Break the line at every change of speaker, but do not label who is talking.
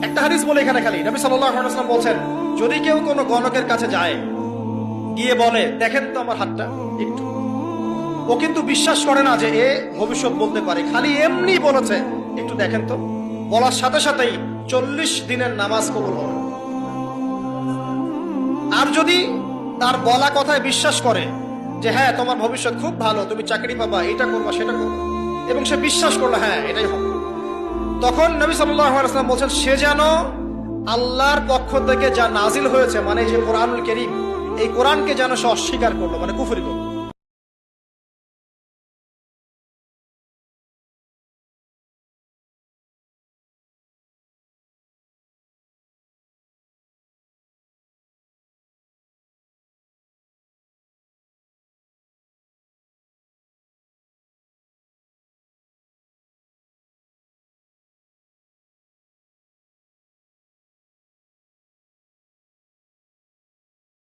একটা হাদিস বলে এখানে খালি নবী সাল্লাল্লাহু আলাইহি ওয়াসাল্লাম বলছেন, যদি কেউ কোনো গণকের কাছে যায়, গিয়ে বলে দেখেন তো আমার হাতটা একটু, ও কিন্তু বিশ্বাস করে না যে এ ভবিষ্যৎ বলতে পারে, খালি এমনি বলেছে একটু দেখেন তো, বলার সাথে সাথেই 40 দিনের নামাজ কবুল হবে। আর যদি তার বলা কথায় বিশ্বাস করে যে হ্যাঁ তোমার ভবিষ্যৎ খুব ভালো, তুমি চাকরি পাবা, এটা করবা সেটা করবা, এবং সে বিশ্বাস করলো হ্যাঁ এটাই হবে, তখন নবী সাল্লাল্লাহু আলাইহি ওয়াসাল্লাম বলছেন সে যেন আল্লাহর পক্ষ থেকে যা নাজিল হয়েছে, মানে যে কোরআনুল কারীম, এই কোরআনকে যেন সে অস্বীকার করলো, মানে কুফরি করলো।